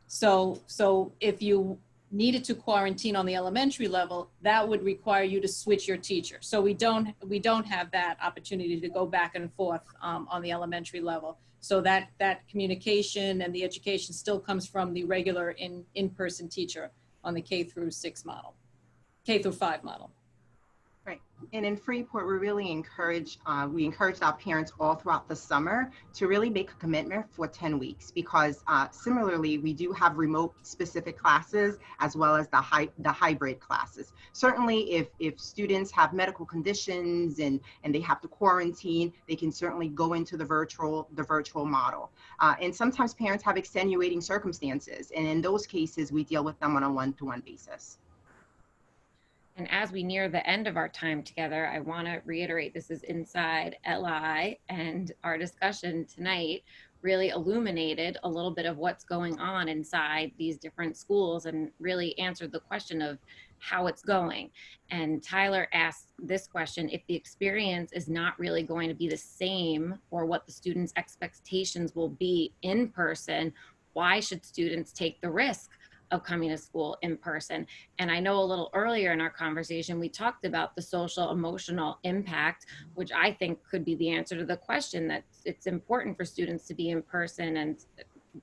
So if you needed to quarantine on the elementary level, that would require you to switch your teacher. So we don't have that opportunity to go back and forth on the elementary level. So that communication and the education still comes from the regular in-person teacher on the K through 5 model. Right. And in Freeport, we really encouraged our parents all throughout the summer to really make a commitment for 10 weeks because similarly, we do have remote specific classes as well as the hybrid classes. Certainly, if students have medical conditions and they have to quarantine, they can certainly go into the virtual model. And sometimes parents have extenuating circumstances. And in those cases, we deal with them on a one-to-one basis. And as we near the end of our time together, I want to reiterate this is Inside LI, and our discussion tonight really illuminated a little bit of what's going on inside these different schools and really answered the question of how it's going. And Tyler asked this question: if the experience is not really going to be the same or what the students' expectations will be in person, why should students take the risk of coming to school in person? And I know a little earlier in our conversation, we talked about the social emotional impact, which I think could be the answer to the question, that it's important for students to be in person and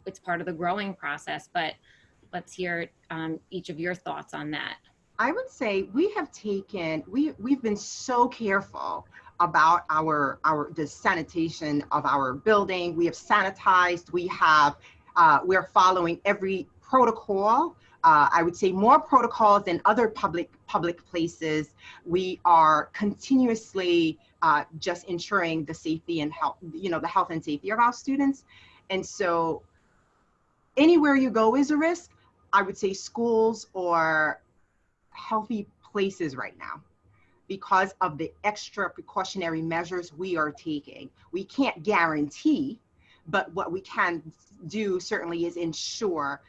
it's part of the growing process. But let's hear each of your thoughts on that. I would say we've been so careful about the sanitation of our building. We have sanitized, we're following every protocol. I would say more protocols than other public places. We are continuously just ensuring the safety and health, the health and safety of our students. And so anywhere you go is a risk. I would say schools or healthy places right now, because of the extra precautionary measures we are taking. We can't guarantee, but what we can do certainly is ensure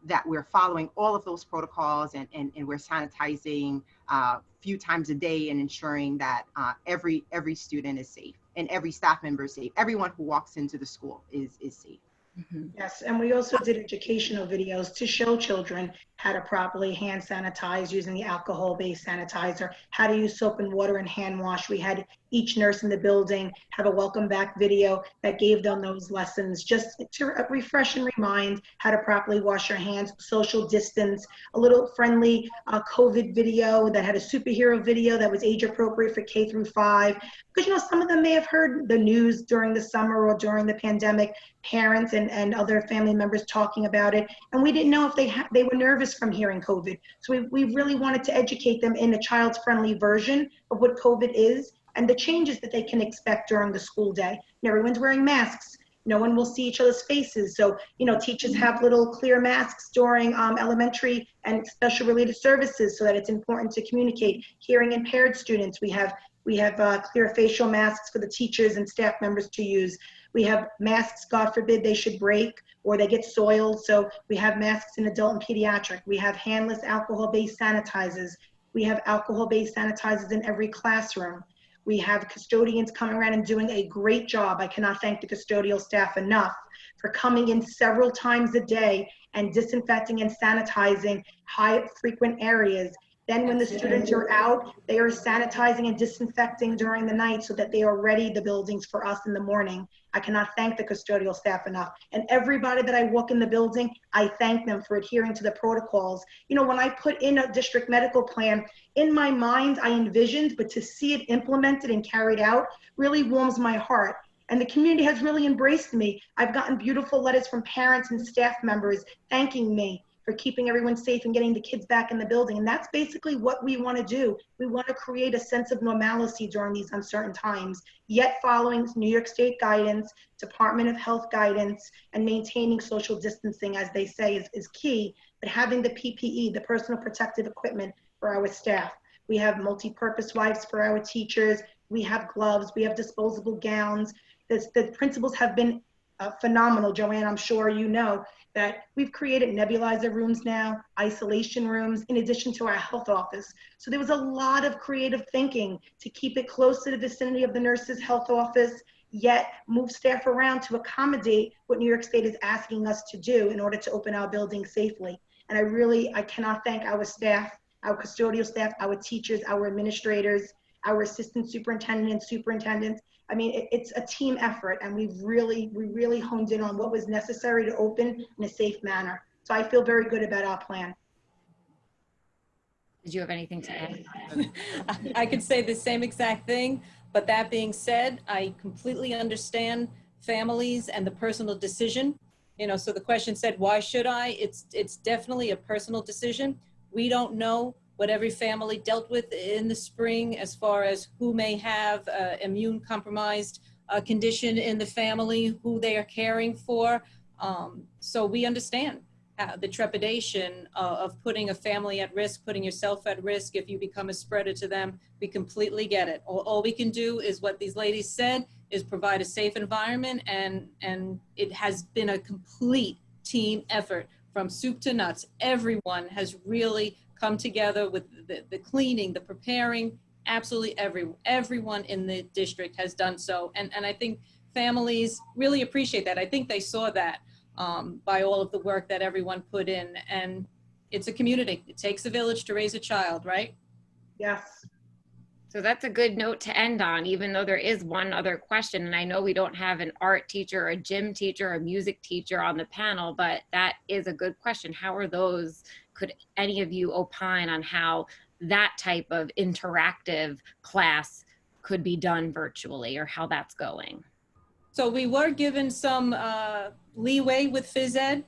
that we're following all of those protocols and we're sanitizing a few times a day and ensuring that every student is safe and every staff member is safe. Everyone who walks into the school is safe. Mm-hmm. Yes, and we also did educational videos to show children how to properly hand sanitize using the alcohol-based sanitizer, how to use soap and water and hand wash. We had each nurse in the building have a welcome back video that gave them those lessons, just to refresh and remind how to properly wash your hands, social distance, a little friendly COVID video that had a superhero video that was age appropriate for K through 5. Because, some of them may have heard the news during the summer or during the pandemic, parents and other family members talking about it. And we didn't know if they were nervous from hearing COVID. So we really wanted to educate them in a child's friendly version of what COVID is and the changes that they can expect during the school day. And everyone's wearing masks. No one will see each other's faces. So, teachers have little clear masks during elementary and special related services so that it's important to communicate. Hearing impaired students, we have clear facial masks for the teachers and staff members to use. We have masks, God forbid, they should break or they get soiled. So we have masks in adult and pediatric. We have handless alcohol-based sanitizers. We have alcohol-based sanitizers in every classroom. We have custodians coming around and doing a great job. I cannot thank the custodial staff enough for coming in several times a day and disinfecting and sanitizing high frequent areas. Then when the students are out, they are sanitizing and disinfecting during the night so that they are ready, the buildings, for us in the morning. I cannot thank the custodial staff enough. And everybody that I walk in the building, I thank them for adhering to the protocols. When I put in a district medical plan, in my mind, I envisioned, but to see it implemented and carried out really warms my heart. And the community has really embraced me. I've gotten beautiful letters from parents and staff members thanking me for keeping everyone safe and getting the kids back in the building. And that's basically what we want to do. We want to create a sense of normalcy during these uncertain times, yet following New York State guidance, Department of Health guidance, and maintaining social distancing, as they say, is key, but having the PPE, the personal protective equipment for our staff. We have multi-purpose wipes for our teachers. We have gloves, we have disposable gowns. The principals have been phenomenal. Johane, I'm sure you know that we've created nebulizer rooms now, isolation rooms, in addition to our health office. So there was a lot of creative thinking to keep it close to the vicinity of the nurse's health office, yet move staff around to accommodate what New York State is asking us to do in order to open our building safely. And I cannot thank our staff, our custodial staff, our teachers, our administrators, our assistant superintendents. I mean, it's a team effort, and we really honed in on what was necessary to open in a safe manner. So I feel very good about our plan. Did you have anything to add? I could say the same exact thing, but that being said, I completely understand families and the personal decision. You know, so the question said, why should I? It's definitely a personal decision. We don't know what every family dealt with in the spring as far as who may have immune compromised condition in the family, who they are caring for. So we understand the trepidation of putting a family at risk, putting yourself at risk if you become a spreader to them. We completely get it. All we can do is what these ladies said, is provide a safe environment, and it has been a complete team effort from soup to nuts. Everyone has really come together with the cleaning, the preparing, absolutely everyone in the district has done so. And I think families really appreciate that. I think they saw that by all of the work that everyone put in. And it's a community. It takes a village to raise a child, right? Yes. So that's a good note to end on, even though there is one other question. And I know we don't have an art teacher, a gym teacher, a music teacher on the panel, but that is a good question. How are those, could any of you opine on how that type of interactive class could be done virtually, or how that's going? So we were given some leeway with phys ed.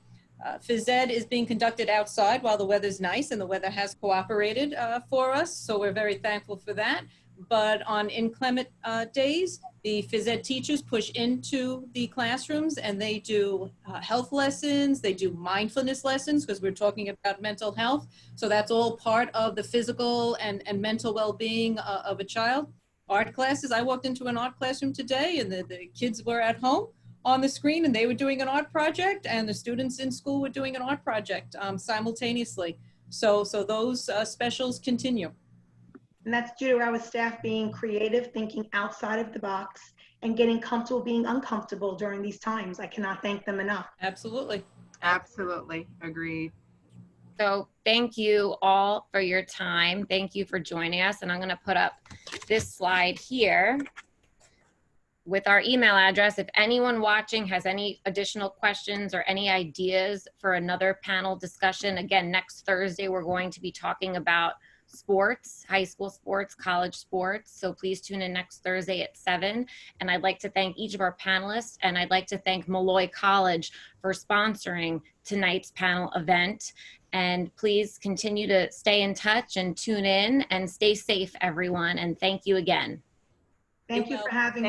Phys ed is being conducted outside while the weather's nice, and the weather has cooperated for us. So we're very thankful for that. But on inclement days, the phys ed teachers push into the classrooms, and they do health lessons. They do mindfulness lessons, because we're talking about mental health. So that's all part of the physical and mental well-being of a child. Art classes, I walked into an art classroom today, and the kids were at home on the screen, and they were doing an art project, and the students in school were doing an art project simultaneously. So those specials continue. And that's due to our staff being creative, thinking outside of the box, and getting comfortable being uncomfortable during these times. I cannot thank them enough. Absolutely. Absolutely. Agreed. So thank you all for your time. Thank you for joining us. And I'm going to put up this slide here with our email address. If anyone watching has any additional questions or any ideas for another panel discussion, again, next Thursday, we're going to be talking about sports, high school sports, college sports. So please tune in next Thursday at 7. And I'd like to thank each of our panelists, and I'd like to thank Malloy College for sponsoring tonight's panel event. And please continue to stay in touch and tune in, and stay safe, everyone. And thank you again. Thank you for having me.